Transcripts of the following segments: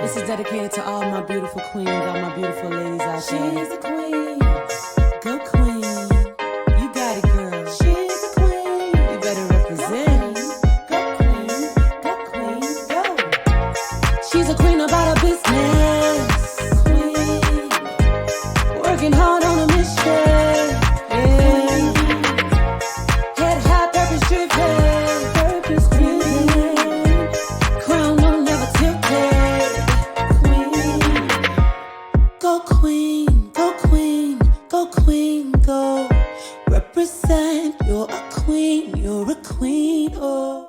This is dedicated to all my beautiful queens, all my beautiful ladies out there. She's a queen. Go queen. You got it, girl. She's a queen. You better represent. Go queen. Go queen. Go. She's a queen about her business. Queen. Working hard on a mission. Yeah. Head high, purpose driven. Purpose driven. Crown on never tilted. Go queen, go queen, go queen, go. Represent, you're a queen, oh.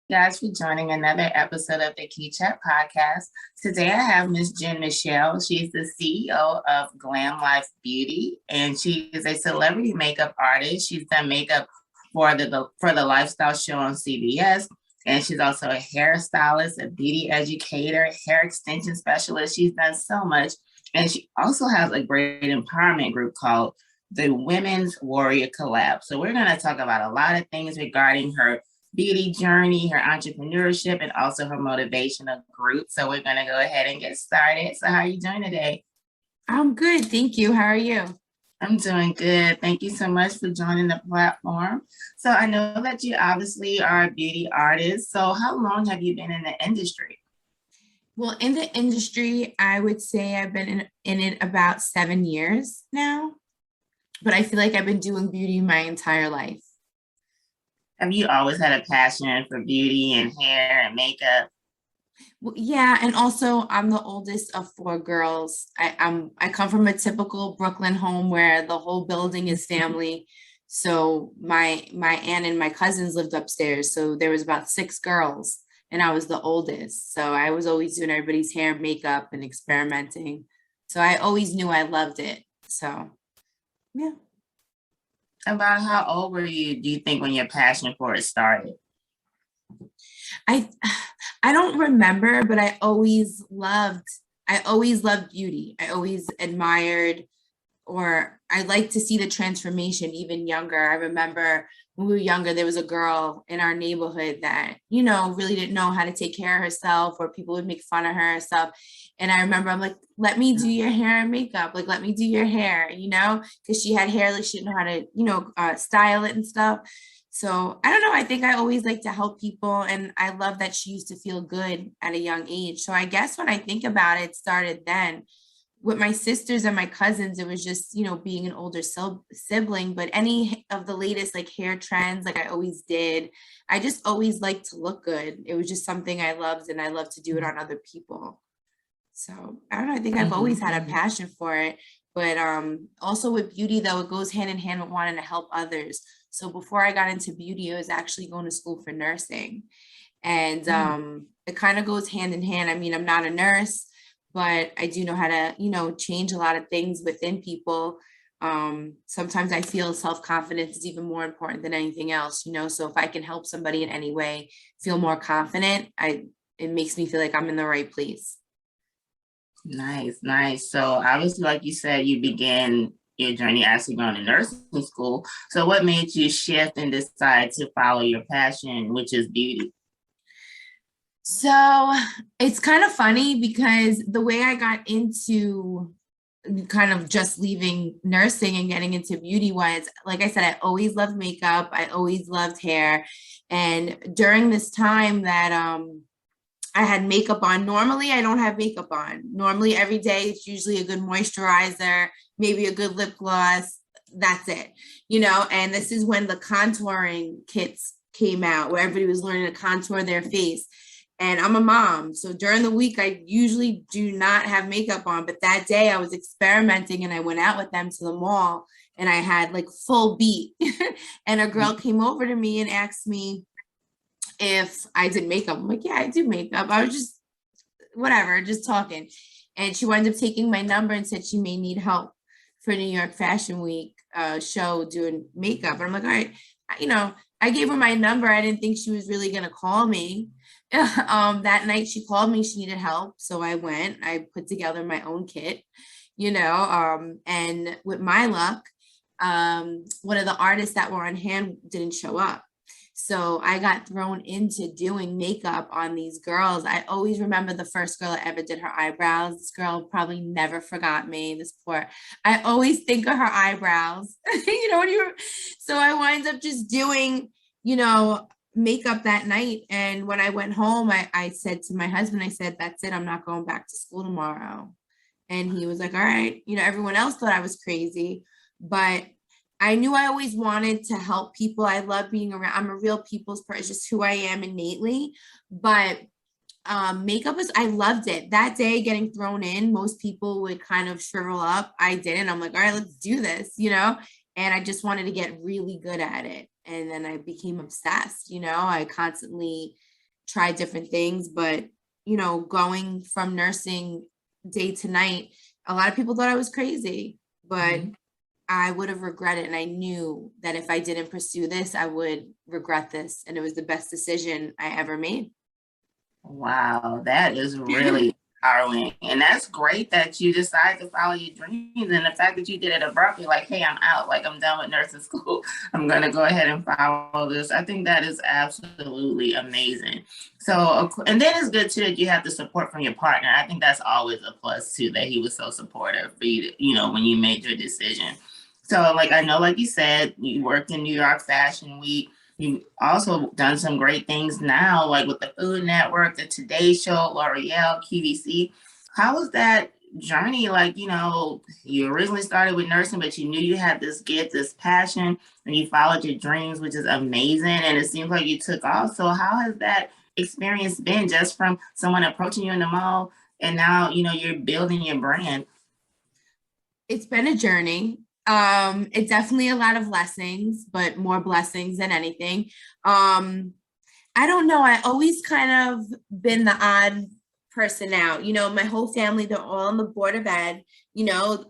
Guys, for joining another episode of the Key Chat podcast. Today I have Miss Jenn Michelle. She's the CEO of GlamLife Beauty, and she is a celebrity makeup artist. She's done makeup for the lifestyle show on CBS, and she's also a hairstylist, a beauty educator, hair extension specialist. She's done so much, and she also has a great empowerment group called the Women's Warrior Collab. So we're going to talk about a lot of things regarding her beauty journey, her entrepreneurship, and also her motivational group. So we're going to go ahead and get started. So how are you doing today? I'm good. Thank you. How are you? I'm doing good. Thank you so much for joining the platform. So I know that you obviously are a beauty artist. So how long have you been in the industry? Well, in the industry, I would say I've been in it about 7 years now, but I feel like I've been doing beauty my entire life. Have you always had a passion for beauty and hair and makeup? Well, yeah, and also I'm the oldest of 4 girls. I come from a typical Brooklyn home where the whole building is family. So my aunt and my cousins lived upstairs. So there was about 6 girls, and I was the oldest. So I was always doing everybody's hair, makeup, and experimenting. So I always knew I loved it. So yeah. About how old were you, do you think, when your passion for it started? I don't remember, but I always loved beauty. I always admired, or I like to see the transformation even younger. I remember when we were younger, there was a girl in our neighborhood that, really didn't know how to take care of herself, or people would make fun of her and stuff. And I remember I'm like, let me do your hair and makeup. Like, let me do your hair, because she had hair, like she didn't know how to, style it and stuff. So I don't know. I think I always like to help people. And I love that she used to feel good at a young age. So I guess when I think about it, it started then. With my sisters and my cousins, it was just, being an older sibling, but any of the latest like hair trends, like I always did. I just always liked to look good. It was just something I loved, and I love to do it on other people. So I don't know, I think I've always had a passion for it, but also with beauty though, it goes hand in hand with wanting to help others. So before I got into beauty, I was actually going to school for nursing, and it kind of goes hand in hand. I mean, I'm not a nurse, but I do know how to, change a lot of things within people. Sometimes I feel self-confidence is even more important than anything else, so if I can help somebody in any way feel more confident, it makes me feel like I'm in the right place. Nice. So obviously, like you said, you began your journey actually going to nursing school. So what made you shift and decide to follow your passion, which is beauty? So it's kind of funny because the way I got into kind of just leaving nursing and getting into beauty was, like I said, I always loved makeup. I always loved hair. And during this time that I had makeup on, normally I don't have makeup on. Normally every day it's usually a good moisturizer, maybe a good lip gloss. That's it, and this is when the contouring kits came out where everybody was learning to contour their face. And I'm a mom, so during the week, I usually do not have makeup on. But that day I was experimenting, and I went out with them to the mall, and I had like full beat. And a girl came over to me and asked me if I did makeup. I'm like, yeah, I do makeup. I was just, whatever, just talking. And she wound up taking my number and said she may need help for New York Fashion Week show doing makeup. And I'm like, all right, I gave her my number. I didn't think she was really going to call me. That night she called me, she needed help. So I went, I put together my own kit, and with my luck, one of the artists that were on hand didn't show up. So I got thrown into doing makeup on these girls. I always remember the first girl that ever did her eyebrows. This girl probably never forgot me. I always think of her eyebrows, so I wind up just doing, makeup that night. And when I went home, I said to my husband, I said, that's it. I'm not going back to school tomorrow. And he was like, all right. Everyone else thought I was crazy, but I knew I always wanted to help people. I love being around. I'm a real people's person, it's just who I am innately. But makeup I loved it. That day getting thrown in, most people would kind of shrivel up. I didn't. I'm like, all right, let's do this, and I just wanted to get really good at it. And then I became obsessed, I constantly tried different things, but, going from nursing day to night, a lot of people thought I was crazy, but I would have regretted it. And I knew that if I didn't pursue this, I would regret this. And it was the best decision I ever made. Wow, that is really empowering. And that's great that you decided to follow your dreams. And the fact that you did it abruptly, like, hey, I'm out, like I'm done with nursing school. I'm going to go ahead and follow this. I think that is absolutely amazing. So, and then it's good too that you have the support from your partner. I think that's always a plus too, that he was so supportive for you, when you made your decision. So like, I know, like you said, you worked in New York Fashion Week. You've also done some great things now, like with the Food Network, the Today Show, L'Oreal, QVC. How was that journey? Like, you originally started with nursing, but you knew you had this gift, this passion, and you followed your dreams, which is amazing. And it seems like you took off. So how has that experience been, just from someone approaching you in the mall and now, you're building your brand? It's been a journey. It's definitely a lot of lessons, but more blessings than anything. I don't know. I always kind of been the odd person out. My whole family, they're all on the board of ed,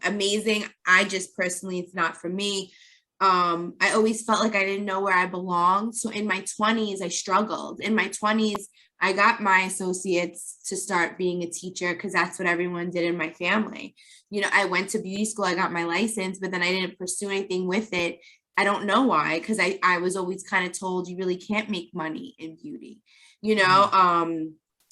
amazing. I just personally, it's not for me. I always felt like I didn't know where I belonged. So in my 20s, I struggled. In my 20s, I got my associates to start being a teacher because that's what everyone did in my family. I went to beauty school, I got my license, but then I didn't pursue anything with it. I don't know why, because I was always kind of told you really can't make money in beauty,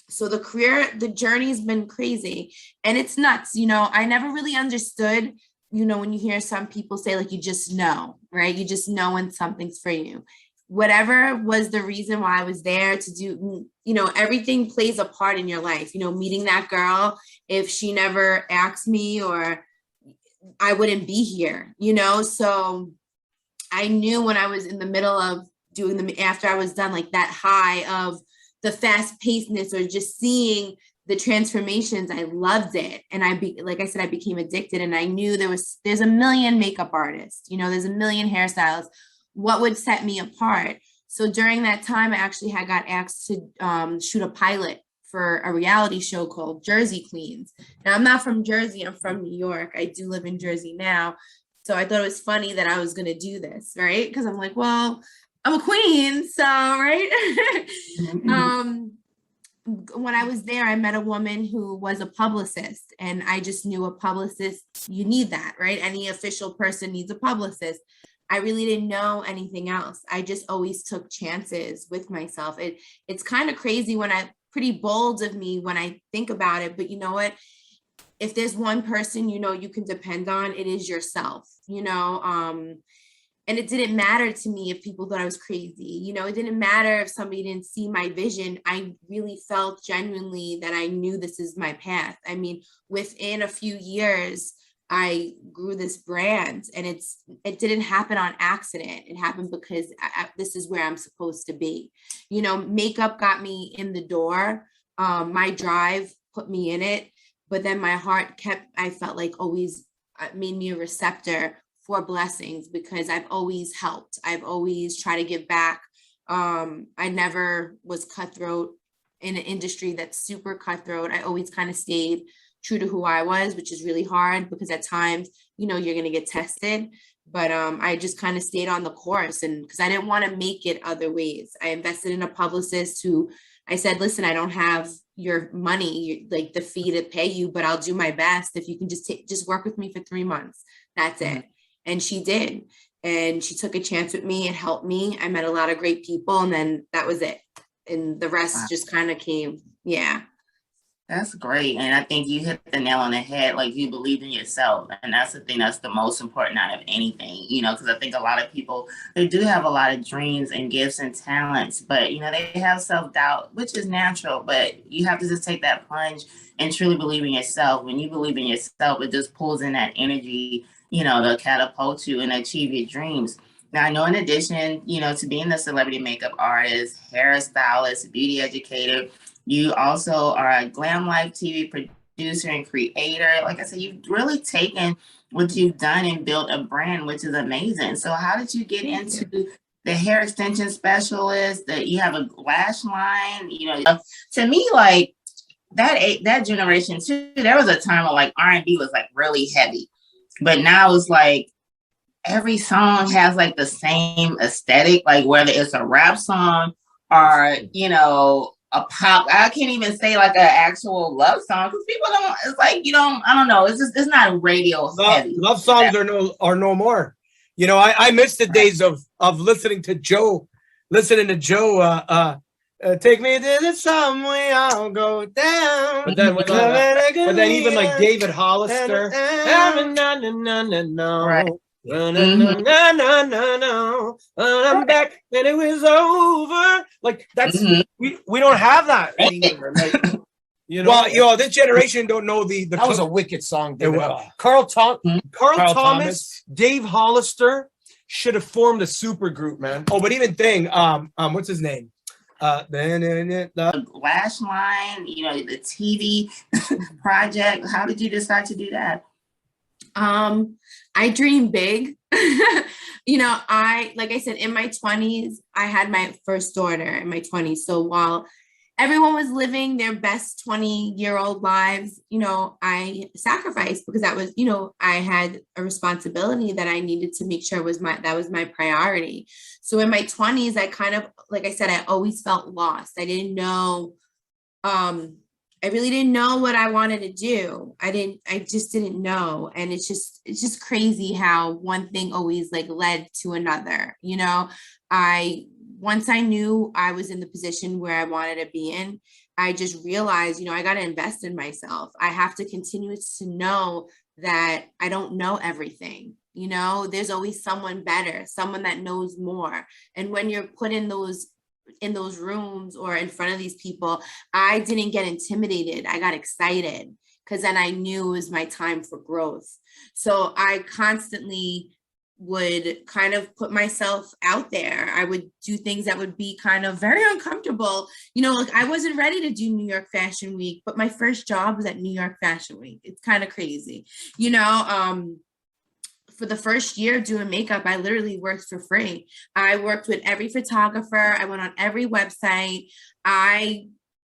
so the journey's been crazy and it's nuts. I never really understood, when you hear some people say, like, you just know, right? You just know when something's for you. Whatever was the reason why I was there to do, everything plays a part in your life. Meeting that girl, if she never asked me, or I wouldn't be here, so I knew when I was in the middle of doing them, after I was done, like that high of the fast pacedness or just seeing the transformations, I loved it. And like I said, I became addicted, and I knew there's a million makeup artists, there's a million hairstylists. What would set me apart? So during that time, I actually got asked to shoot a pilot for a reality show called Jersey Queens. Now, I'm not from Jersey, I'm from New York. I do live in Jersey now. So I thought it was funny that I was going to do this, right? Because I'm like, well, I'm a queen, so, right? When I was there, I met a woman who was a publicist, and I just knew a publicist, you need that, right? Any official person needs a publicist. I really didn't know anything else. I just always took chances with myself. It's kind of crazy pretty bold of me when I think about it, but you know what? If there's one person, you can depend on, it is yourself, and it didn't matter to me if people thought I was crazy. It didn't matter if somebody didn't see my vision. I really felt genuinely that I knew this is my path. I mean, within a few years, I grew this brand, and it didn't happen on accident. It happened because this is where I'm supposed to be. Makeup got me in the door. My drive put me in it, but then my heart I felt like always made me a receptor for blessings, because I've always helped. I've always tried to give back. I never was cutthroat in an industry that's super cutthroat. I always kind of stayed true to who I was, which is really hard because at times, you're going to get tested, but I just kind of stayed on the course, and because I didn't want to make it other ways. I invested in a publicist who I said, listen, I don't have your money, like the fee to pay you, but I'll do my best. If you can just work with me for 3 months, that's it. And she did. And she took a chance with me and helped me. I met a lot of great people, and then that was it. And the rest just kind of came. Yeah. That's great. And I think you hit the nail on the head. Like, you believe in yourself. And that's the thing that's the most important out of anything, you know, because I think a lot of people, they do have a lot of dreams and gifts and talents, but, you know, they have self-doubt, which is natural, but you have to just take that plunge and truly believe in yourself. When you believe in yourself, it just pulls in that energy, you know, to catapult you and achieve your dreams. Now, I know in addition, you know, to being a celebrity makeup artist, hairstylist, beauty educator, you also are a GlamLife TV producer and creator. Like I said, you've really taken what you've done and built a brand, which is amazing. So how did you get into the hair extension specialist, that you have a lash line? You know, to me, like that generation too, there was a time where like R&B was like really heavy, but now it's like every song has like the same aesthetic, like whether it's a rap song or, you know, a pop. I can't even say like an actual love song because people don't. It's like I don't know. It's just, it's not radio heavy. Love songs are no more. You know, I miss the days of listening to Geaux. Take me to the subway, I'll go down. But then even like David Hollister. Right. No, I'm back and it was over. Like that's we don't have that anymore. Like, you know, this generation don't know the that was a wicked song. Carl Thomas, Dave Hollister should have formed a super group, man. Oh, but even what's his name? The lash line, you know, the TV project. How did you decide to do that? I dream big. You know, like I said, in my 20s, I had my first daughter in my 20s. So while everyone was living their best 20-year-old lives, you know, I sacrificed because that was, you know, I had a responsibility that I needed to make sure that was my priority. So in my 20s, I kind of, like I said, I always felt lost. I didn't know, I really didn't know what I wanted to do. I just didn't know. And it's just crazy how one thing always like led to another. You know, once I knew I was in the position where I wanted to be in, I just realized, you know, I got to invest in myself. I have to continue to know that I don't know everything. You know, there's always someone better, someone that knows more. And when you're put in those rooms or in front of these people, I didn't get intimidated. I got excited because then I knew it was my time for growth. So I constantly would kind of put myself out there. I would do things that would be kind of very uncomfortable. You know, like I wasn't ready to do New York Fashion Week, but my first job was at New York Fashion Week. It's kind of crazy, you know. For the first year doing makeup, I literally worked for free. I worked with every photographer. I went on every website.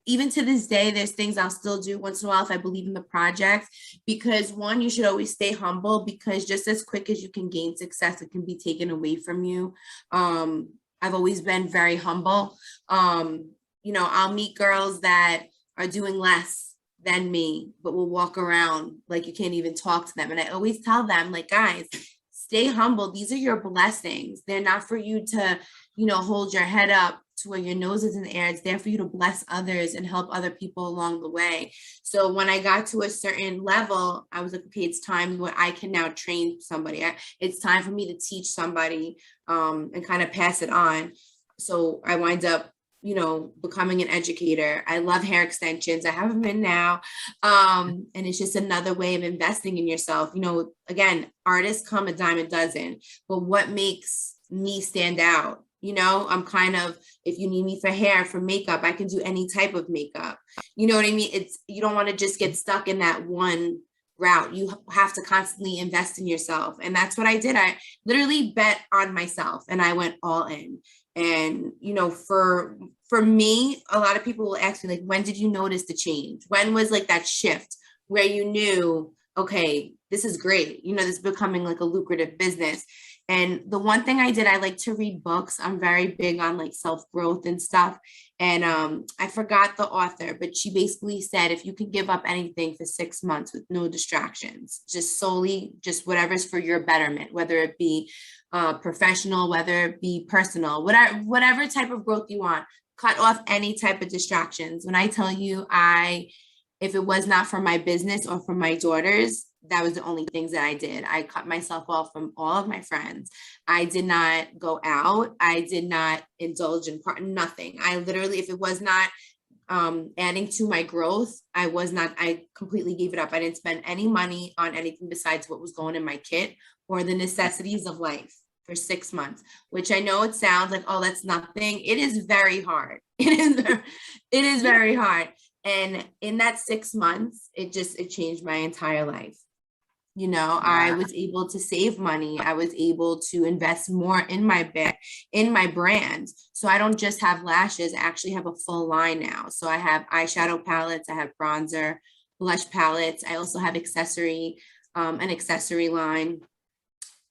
Even to this day, there's things I'll still do once in a while if I believe in the project, because one, you should always stay humble, because just as quick as you can gain success, it can be taken away from you. I've always been very humble. You know, I'll meet girls that are doing less than me, but will walk around like you can't even talk to them. And I always tell them, like, guys, stay humble. These are your blessings. They're not for you to, you know, hold your head up to where your nose is in the air. It's there for you to bless others and help other people along the way. So when I got to a certain level, I was like, okay, it's time where I can now train somebody. It's time for me to teach somebody and kind of pass it on. So I wind up, you know, becoming an educator. I love hair extensions. I have them in now. And it's just another way of investing in yourself. You know, again, artists come a dime a dozen, but what makes me stand out? You know, I'm kind of, if you need me for hair, for makeup, I can do any type of makeup. You know what I mean? You don't want to just get stuck in that one route. You have to constantly invest in yourself. And that's what I did. I literally bet on myself and I went all in. And, you know, for me, a lot of people will ask me, like, when did you notice the change? When was like that shift where you knew, okay, this is great. You know, this is becoming like a lucrative business. And the one thing I did, I like to read books. I'm very big on like self-growth and stuff. And I forgot the author, but she basically said, if you could give up anything for 6 months with no distractions, just solely just whatever's for your betterment, whether it be professional, whether it be personal, whatever type of growth you want, cut off any type of distractions. When I tell you, if it was not for my business or for my daughters, that was the only things that I did. I cut myself off from all of my friends. I did not go out. I did not indulge in nothing. I literally, if it was not adding to my growth, I completely gave it up. I didn't spend any money on anything besides what was going in my kit or the necessities of life for 6 months, which I know it sounds like, oh, that's nothing. It is very hard. It is very hard. And in that 6 months, it changed my entire life. You know, wow. I was able to save money. I was able to invest more in my brand. So I don't just have lashes. I actually have a full line now. So I have eyeshadow palettes. I have bronzer, blush palettes. I also have an accessory line.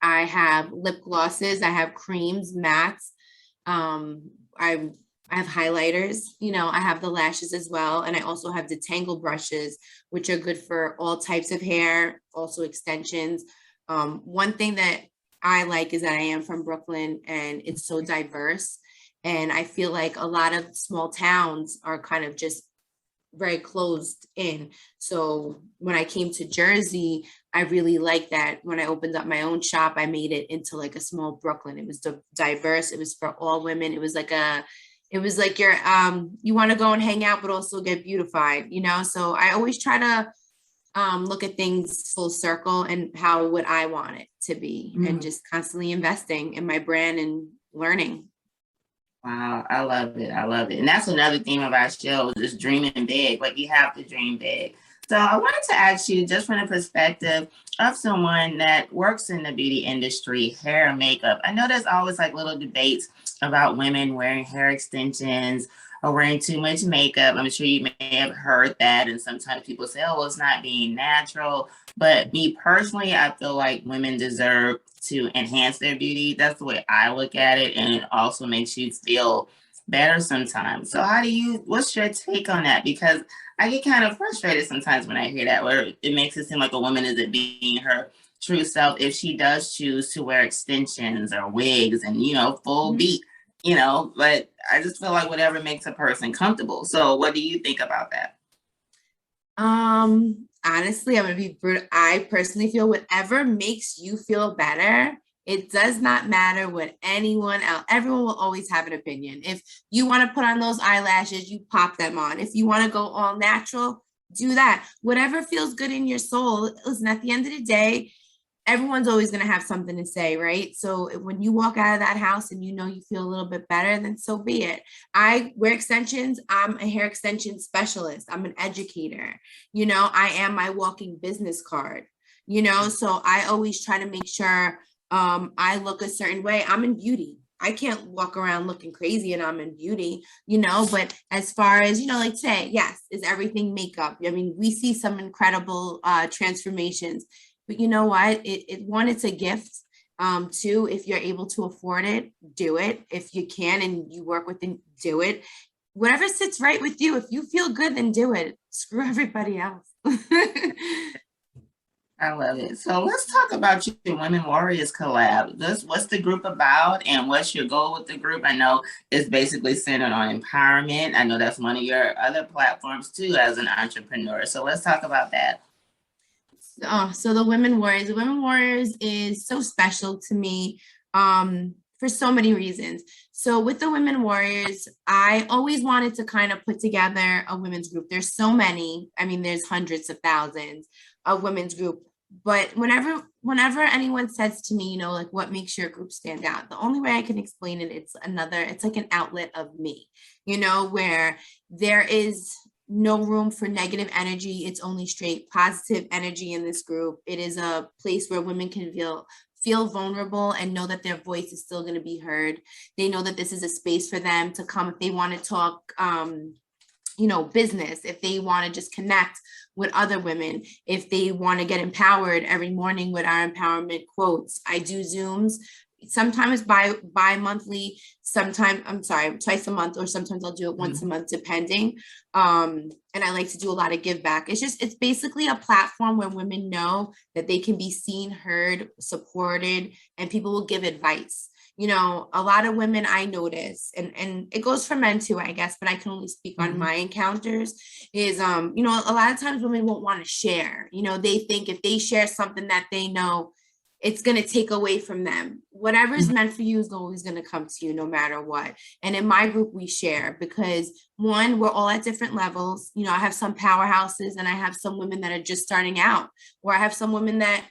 I have lip glosses. I have creams, mattes. I have highlighters, you know, I have the lashes as well. And I also have detangle brushes, which are good for all types of hair, also extensions. One thing that I like is that I am from Brooklyn and it's so diverse. And I feel like a lot of small towns are kind of just very closed in. So when I came to Jersey, I really liked that. When I opened up my own shop, I made it into like a small Brooklyn. It was diverse. It was for all women. It was like you're, you want to go and hang out, but also get beautified, you know? So I always try to look at things full circle and how would I want it to be, and just constantly investing in my brand and learning. Wow, I love it. I love it. And that's another theme of our show, is dreaming big. Like, you have to dream big. So I wanted to ask you, just from the perspective of someone that works in the beauty industry, hair and makeup, I know there's always like little debates about women wearing hair extensions or wearing too much makeup. I'm sure you may have heard that. And sometimes people say, oh, well, it's not being natural. But me personally, I feel like women deserve to enhance their beauty. That's the way I look at it. And it also makes you feel better sometimes. So what's your take on that? Because I get kind of frustrated sometimes when I hear that, where it makes it seem like a woman isn't being her true self if she does choose to wear extensions or wigs and, you know, full beat, you know, but I just feel like whatever makes a person comfortable. So what do you think about that? Honestly, I'm going to be brutal. I personally feel whatever makes you feel better. It does not matter what anyone else, everyone will always have an opinion. If you want to put on those eyelashes, you pop them on. If you want to go all natural, do that. Whatever feels good in your soul. Listen, at the end of the day, everyone's always going to have something to say, right? So when you walk out of that house and you know you feel a little bit better, then so be it. I wear extensions. I'm a hair extension specialist. I'm an educator. You know, I am my walking business card, you know, so I always try to make sure I look a certain way. I'm in beauty. I can't walk around looking crazy and I'm in beauty, you know, but as far as, you know, like today, yes, is everything makeup? I mean, we see some incredible transformations, but you know what? It's a gift. Two, if you're able to afford it, do it. If you can and you work with it, do it. Whatever sits right with you. If you feel good, then do it. Screw everybody else. I love it. So let's talk about your Women Warriors collab. What's the group about and what's your goal with the group? I know it's basically centered on empowerment. I know that's one of your other platforms too as an entrepreneur. So let's talk about that. So the Women Warriors is so special to me for so many reasons. So with the Women Warriors, I always wanted to kind of put together a women's group. There's so many, I mean, there's hundreds of thousands of women's group. But whenever anyone says to me, you know, like, what makes your group stand out? The only way I can explain it, it's like an outlet of me, you know, where there is no room for negative energy. It's only straight positive energy in this group. It is a place where women can feel vulnerable and know that their voice is still going to be heard. They know that this is a space for them to come if they want to talk, you know, business, if they want to just connect with other women, if they want to get empowered every morning with our empowerment quotes. I do Zooms sometimes bi-monthly, twice a month, or sometimes I'll do it once a month, depending. And I like to do a lot of give back. It's basically a platform where women know that they can be seen, heard, supported, and people will give advice. You know, a lot of women I notice, and it goes for men too, I guess, but I can only speak on my encounters, is, you know, a lot of times women won't want to share. You know, they think if they share something that they know, it's going to take away from them. Whatever is meant for you is always going to come to you no matter what. And in my group, we share because, one, we're all at different levels. You know, I have some powerhouses and I have some women that are just starting out, or I have some women that,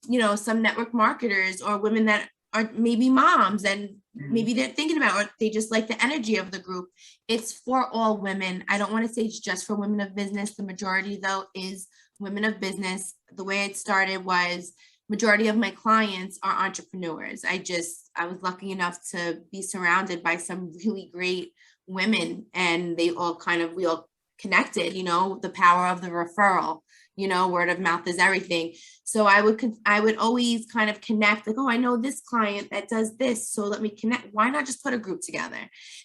you know, some network marketers, or women that are maybe moms and maybe they're thinking about, or they just like the energy of the group. It's for all women. I don't want to say it's just for women of business. The majority, though, is women of business. The way it started was, majority of my clients are entrepreneurs. I was lucky enough to be surrounded by some really great women, and we all connected, you know, the power of the referral, you know, word of mouth is everything. So I would always kind of connect, like, oh, I know this client that does this, so let me connect. Why not just put a group together?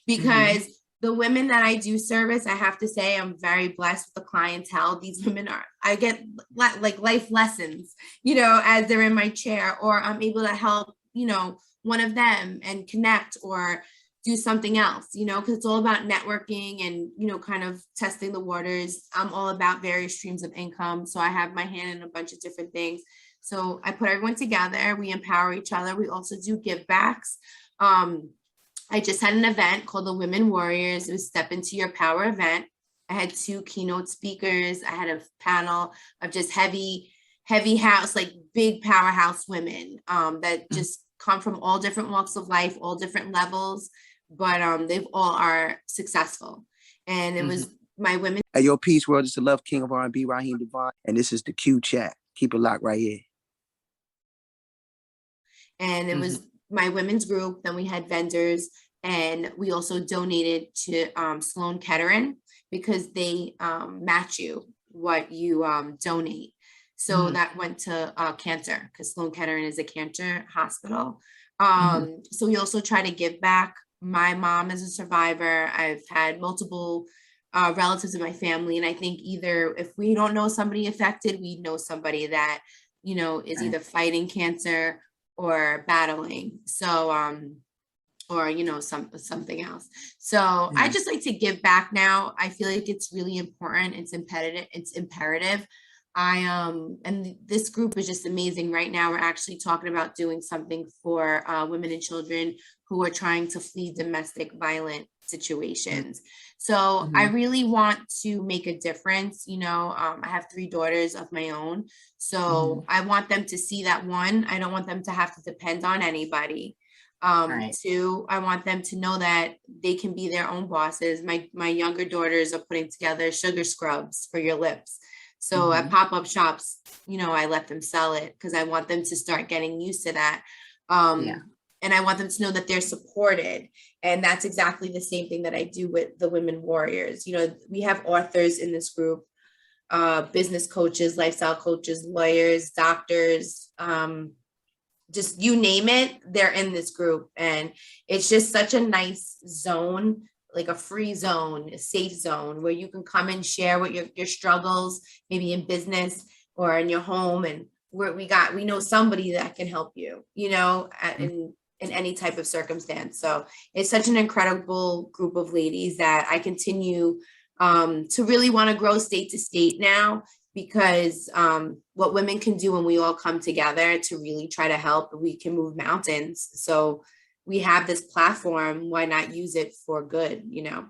Because the women that I do service, I have to say I'm very blessed with the clientele. These women I get like life lessons, you know, as they're in my chair, or I'm able to help, you know, one of them and connect or do something else, you know, because it's all about networking and, you know, kind of testing the waters. I'm all about various streams of income. So I have my hand in a bunch of different things. So I put everyone together. We empower each other. We also do give backs. I just had an event called the Women Warriors. It was Step Into Your Power event. I had 2 keynote speakers. I had a panel of just heavy house, like big powerhouse women that just come from all different walks of life, all different levels, but they've all are successful. And it was my women. Hey, yo, peace world. It's the Love King of R&B, Raheem Devon, and this is the Q Chat. Keep it locked right here. And it was my women's group. Then we had vendors, and we also donated to Sloan Kettering, because they match you what you donate. So that went to cancer, because Sloan Kettering is a cancer hospital. So we also try to give back. My mom is a survivor. I've had multiple relatives in my family. And I think either if we don't know somebody affected, we know somebody that, you know, is either fighting cancer or battling. So, or, you know, something else. So I just like to give back now. I feel like it's really important. It's imperative. And this group is just amazing. Right now, we're actually talking about doing something for women and children who are trying to flee domestic violent situations. So I really want to make a difference. You know, I have 3 daughters of my own. So I want them to see that, 1, I don't want them to have to depend on anybody. 2, I want them to know that they can be their own bosses. My younger daughters are putting together sugar scrubs for your lips. So at pop-up shops, you know, I let them sell it because I want them to start getting used to that. And I want them to know that they're supported. And that's exactly the same thing that I do with the Women Warriors. You know, we have authors in this group, business coaches, lifestyle coaches, lawyers, doctors, just you name it, they're in this group. And it's just such a nice zone, like a free zone, a safe zone where you can come and share what your struggles, maybe in business or in your home. And we know somebody that can help you, you know, in any type of circumstance. So it's such an incredible group of ladies that I continue to really want to grow state to state now, because what women can do when we all come together to really try to help, we can move mountains. So we have this platform, why not use it for good, you know?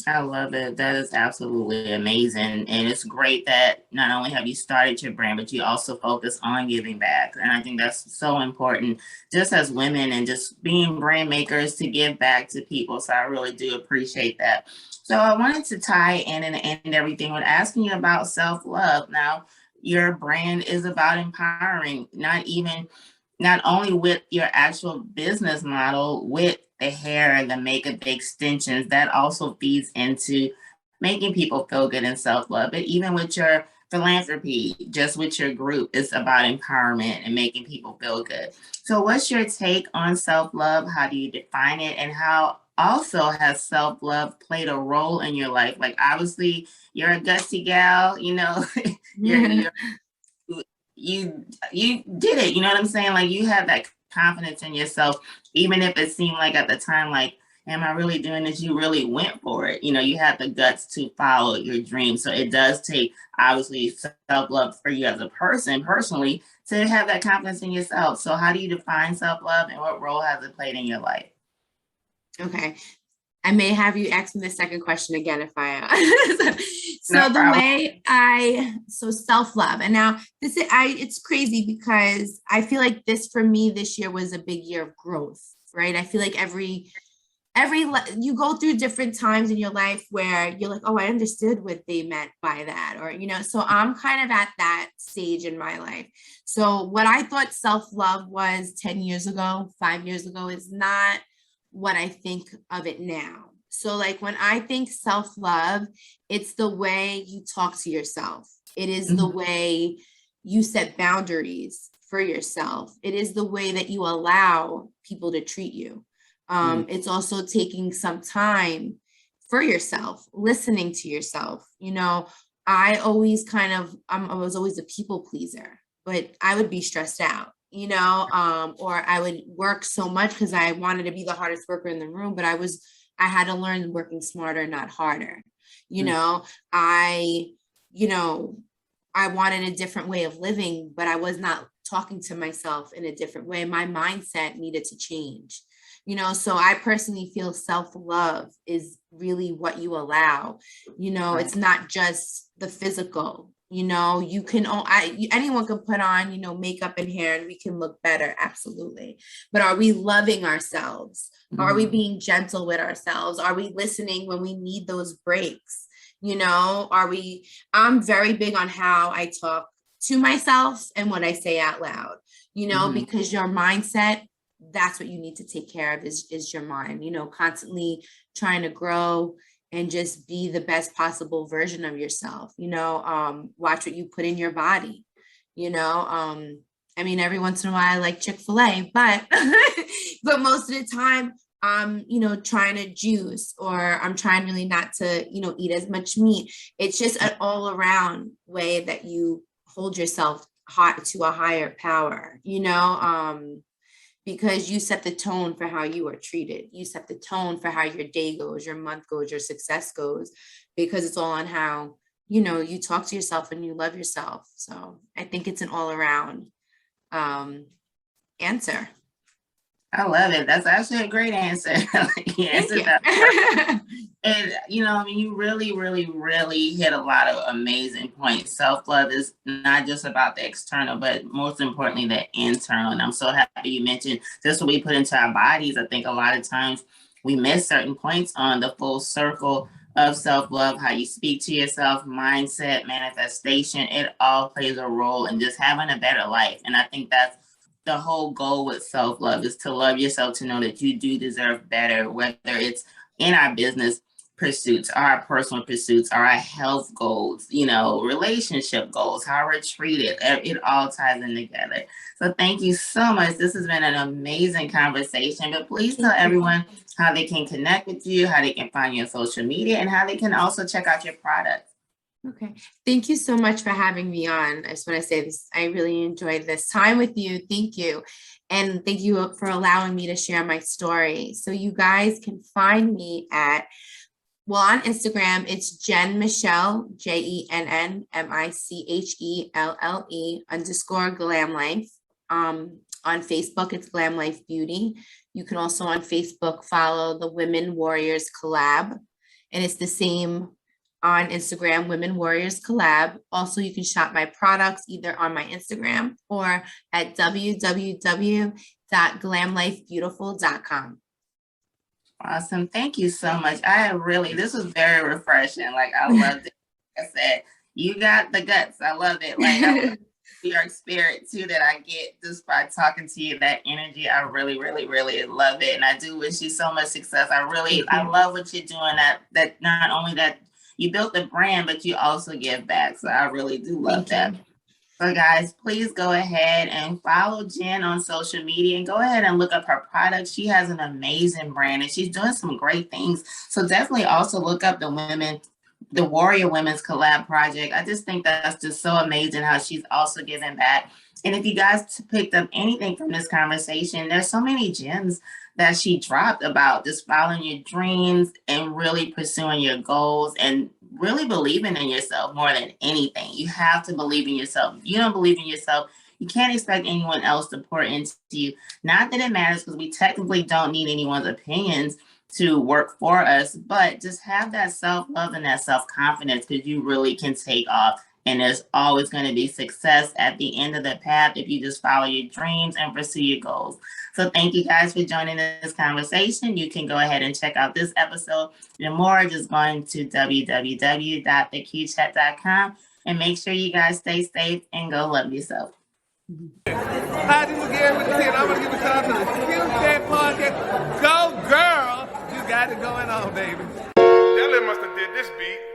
I love it. That is absolutely amazing. And it's great that not only have you started your brand, but you also focus on giving back. And I think that's so important, just as women and just being brand makers, to give back to people. So I really do appreciate that. So I wanted to tie in and end everything with asking you about self-love. Now, your brand is about empowering, not only with your actual business model, with the hair, the makeup, the extensions, that also feeds into making people feel good and self-love. But even with your philanthropy, just with your group. It's about empowerment and making people feel good. So what's your take on self-love? How do you define it? And how also has self-love played a role in your life? Like, obviously, you're a gutsy gal, you know, you're you did it, you know what I'm saying? Like, you have that confidence in yourself, even if it seemed like at the time, like, am I really doing this? You really went for it. You know, you had the guts to follow your dream. So it does take, obviously, self-love for you as a person, personally, to have that confidence in yourself. So how do you define self-love, and what role has it played in your life? Okay. I may have you ask me the second question again if I self-love. And now it's crazy because I feel like this for me this year was a big year of growth, right? I feel like every you go through different times in your life where you're like, oh, I understood what they meant by that, or, you know, so I'm kind of at that stage in my life. So what I thought self-love was 10 years ago, 5 years ago, is not what I think of it now. So like when I think self-love, it's the way you talk to yourself. It is the way you set boundaries for yourself. It is the way that you allow people to treat you. It's also taking some time for yourself, listening to yourself. You know, I was always a people pleaser, but I would be stressed out, you know, or I would work so much because I wanted to be the hardest worker in the room, but I had to learn working smarter, not harder. You know, I wanted a different way of living, but I was not talking to myself in a different way. My mindset needed to change. You know, so I personally feel self-love is really what you allow. You know, It's not just the physical. You know, anyone can put on, you know, makeup and hair and we can look better. Absolutely. But are we loving ourselves? Are we being gentle with ourselves? Are we listening when we need those breaks? You know, I'm very big on how I talk to myself and what I say out loud, you know, because your mindset, that's what you need to take care of is your mind, you know, constantly trying to grow and just be the best possible version of yourself, you know, watch what you put in your body, you know, I mean, every once in a while I like Chick-fil-A, but, but most of the time I'm, you know, trying to juice, or I'm trying really not to, you know, eat as much meat. It's just an all around way that you hold yourself hot to a higher power, you know, because you set the tone for how you are treated. You set the tone for how your day goes, your month goes, your success goes, because it's all on how, you know, you talk to yourself and you love yourself. So I think it's an all around answer. I love it. That's actually a great answer. You answered that. And, you know, I mean, you really, really, really hit a lot of amazing points. Self-love is not just about the external, but most importantly, the internal. And I'm so happy you mentioned just what we put into our bodies. I think a lot of times we miss certain points on the full circle of self-love, how you speak to yourself, mindset, manifestation. It all plays a role in just having a better life. And I think that's the whole goal with self-love, is to love yourself, to know that you do deserve better, whether it's in our business pursuits, our personal pursuits, our health goals, you know, relationship goals, how we're treated. It all ties in together. So thank you so much. This has been an amazing conversation, but please tell everyone how they can connect with you, how they can find you on social media, and how they can also check out your products. Okay. Thank you so much for having me on. I just want to say this. I really enjoyed this time with you. Thank you. And thank you for allowing me to share my story. So you guys can find me on Instagram, it's Jenn Michelle, JENNMICHELLE _GlamLife. On Facebook, it's GlamLife Beauty. You can also on Facebook follow the Women Warriors Collab. And it's the same on Instagram, Women Warriors Collab. Also, you can shop my products either on my Instagram or at www.glamlifebeautiful.com. Awesome. Thank you so much. This was very refreshing. Like, I loved it. Like I said, you got the guts. I love it. Like, I love your spirit too, that I get just by talking to you, that energy. I really, really, really love it. And I do wish you so much success. I love what you're doing. That not only that you built the brand, but you also give back. So I really do love that. So guys, please go ahead and follow Jenn on social media and go ahead and look up her products. She has an amazing brand and she's doing some great things. So definitely also look up the Warrior Women's Collab project. I just think that's just so amazing how she's also giving back. And if you guys picked up anything from this conversation, there's so many gems that she dropped about just following your dreams and really pursuing your goals and really believing in yourself more than anything. You have to believe in yourself. If you don't believe in yourself, you can't expect anyone else to pour into you. Not that it matters, because we technically don't need anyone's opinions to work for us, but just have that self-love and that self-confidence, because you really can take off. And there's always going to be success at the end of the path if you just follow your dreams and pursue your goals. So thank you guys for joining this conversation. You can go ahead and check out this episode and more, just going to www.theqchat.com, and make sure you guys stay safe and go love yourself. Hi, this is Gary with the 10. I want to give a shout out to the Skill Chat Podcast. Go, girl! You got it going on, baby. That must have did this beat.